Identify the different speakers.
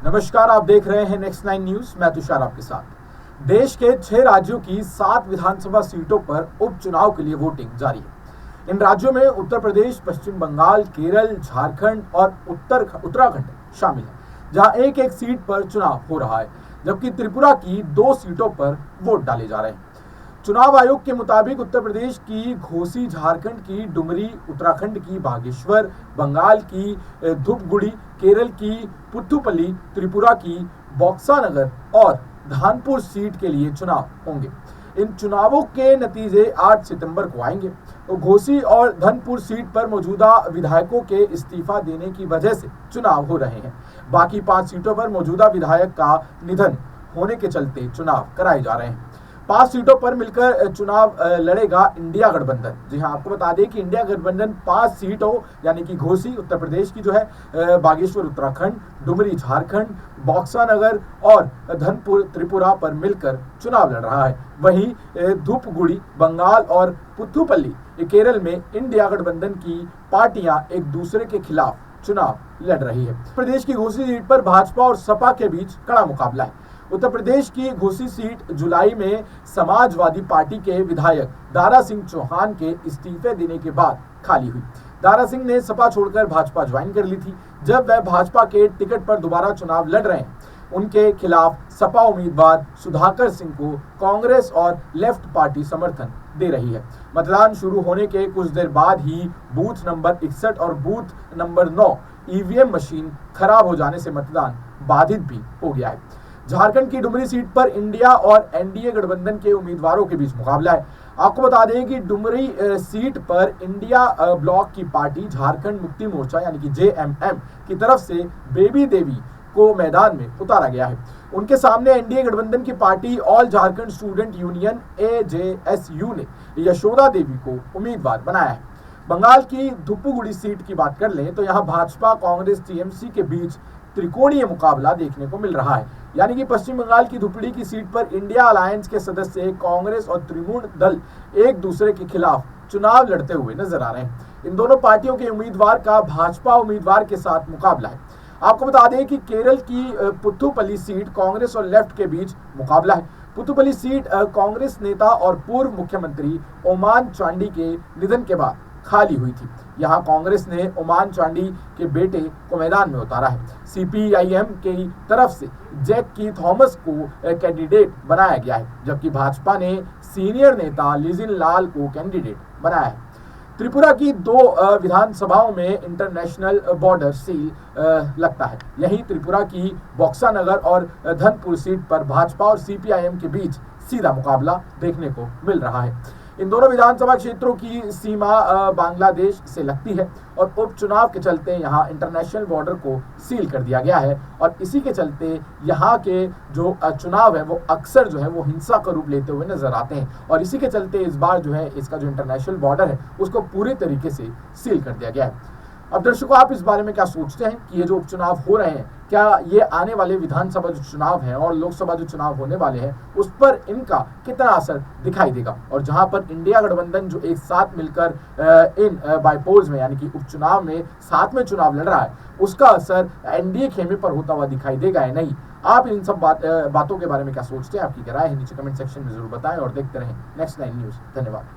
Speaker 1: नमस्कार, आप देख रहे हैं नेक्स्ट 9 न्यूज। मैं तुषार आपके साथ। देश के 6 राज्यों की 7 विधानसभा सीटों पर उपचुनाव के लिए वोटिंग जारी है। इन राज्यों में उत्तर प्रदेश, पश्चिम बंगाल, केरल, झारखंड और उत्तराखंड शामिल है, जहां एक एक सीट पर चुनाव हो रहा है, जबकि त्रिपुरा की 2 सीटों पर वोट डाले जा रहे हैं। चुनाव आयोग के मुताबिक उत्तर प्रदेश की घोसी, झारखंड की डुमरी, उत्तराखंड की बागेश्वर, बंगाल की धूपगुड़ी, केरल की पुथुपल्ली, त्रिपुरा की बॉक्सानगर और धानपुर सीट के लिए चुनाव होंगे। इन चुनावों के नतीजे 8 सितंबर को आएंगे। तो घोसी और धनपुर सीट पर मौजूदा विधायकों के इस्तीफा देने की वजह से चुनाव हो रहे हैं। बाकी 5 सीटों पर मौजूदा विधायक का निधन होने के चलते चुनाव कराए जा रहे हैं। 5 सीटों पर मिलकर चुनाव लड़ेगा इंडिया गठबंधन। जी हाँ, आपको बता दें कि इंडिया गठबंधन 5 सीटों यानी कि घोसी उत्तर प्रदेश की जो है, बागेश्वर उत्तराखंड, डुमरी झारखंड, बॉक्सानगर और धनपुर त्रिपुरा पर मिलकर चुनाव लड़ रहा है। वहीं धूपगुड़ी बंगाल और पुथुपल्ली केरल में इंडिया गठबंधन की पार्टियां एक दूसरे के खिलाफ चुनाव लड़ रही है। प्रदेश की घोसी सीट पर भाजपा और सपा के बीच कड़ा मुकाबला है। उत्तर प्रदेश की घोसी सीट जुलाई में समाजवादी पार्टी के विधायक दारा सिंह चौहान के इस्तीफे देने के बाद खाली हुई। दारा सिंह ने सपा छोड़कर भाजपा ज्वाइन कर ली थी। जब वह भाजपा के टिकट पर दोबारा चुनाव लड़ रहे हैं, उनके खिलाफ सपा उम्मीदवार सुधाकर सिंह को कांग्रेस और लेफ्ट पार्टी समर्थन दे रही है। मतदान शुरू होने के कुछ देर बाद ही बूथ नंबर 61 और बूथ नंबर 9 ईवीएम मशीन खराब हो जाने से मतदान बाधित भी हो गया है। झारखंड की डुमरी सीट पर इंडिया और एनडीए गठबंधन के उम्मीदवारों के बीच मुकाबला है। आपको बता दें कि डुमरी सीट पर इंडिया ब्लॉक की पार्टी झारखंड मुक्ति मोर्चा यानी कि जेएमएम की तरफ से बेबी देवी को मैदान में उतारा गया है। उनके सामने एनडीए गठबंधन की party all Jharkhand student union AJSU ने यशोदा देवी को उम्मीदवार बनाया है। बंगाल की धुप्पुगुड़ी सीट की बात कर लें तो यहाँ भाजपा, कांग्रेस, टीएमसी के बीच त्रिकोणीय मुकाबला देखने को मिल रहा है। यानी कि पश्चिम बंगाल की धुपड़ी की सीट पर इंडिया अलायंस के सदस्य कांग्रेस और तृणमूल दल एक दूसरे के खिलाफ चुनाव लड़ते हुए नजर आ रहे हैं। इन दोनों पार्टियों के उम्मीदवार का भाजपा उम्मीदवार के साथ मुकाबला है। आपको बता दें कि केरल की पुथुपल्ली सीट कांग्रेस और लेफ्ट के बीच मुकाबला है। पुथुपल्ली सीट कांग्रेस नेता और पूर्व मुख्यमंत्री ओमान चांडी के निधन के बाद खाली हुई थी। यहां कांग्रेस ने ओमान चांडी के बेटे को मैदान में उतारा है। सीपीआईएम की तरफ से जैक की थॉमस को कैंडिडेट बनाया गया है, जबकि भाजपा ने सीनियर नेता लिजिन लाल को कैंडिडेट बनाया है। त्रिपुरा की 2 विधानसभाओं में इंटरनेशनल बॉर्डर सील लगता है। यहीं त्रिपुरा की बॉक्सानगर और धनपुर सीट पर भाजपा और सीपीआईएम के बीच सीधा मुकाबला देखने को मिल रहा है। इन दोनों विधानसभा क्षेत्रों की सीमा बांग्लादेश से लगती है और उपचुनाव के चलते यहाँ इंटरनेशनल बॉर्डर को सील कर दिया गया है और इसी के चलते यहाँ के जो चुनाव है वो अक्सर जो है वो हिंसा का रूप लेते हुए नजर आते हैं और इसी के चलते इस बार जो है इसका जो इंटरनेशनल बॉर्डर है उसको पूरे तरीके से सील कर दिया गया है। अब दर्शकों, आप इस बारे में क्या सोचते हैं कि ये जो उपचुनाव हो रहे हैं, क्या ये आने वाले विधानसभा जो चुनाव है और लोकसभा जो चुनाव होने वाले हैं उस पर इनका कितना असर दिखाई देगा? और जहां पर इंडिया गठबंधन जो एक साथ मिलकर इन बाईपोल्स में यानी कि उपचुनाव में साथ में चुनाव लड़ रहा है, उसका असर एनडीए खेमे पर होता हुआ दिखाई देगा या नहीं? आप इन सब बातों के बारे में क्या सोचते हैं? आपकी क्या राय है नीचे कमेंट सेक्शन में जरूर बताएं और देखते रहें नेक्स्ट 9 न्यूज। धन्यवाद।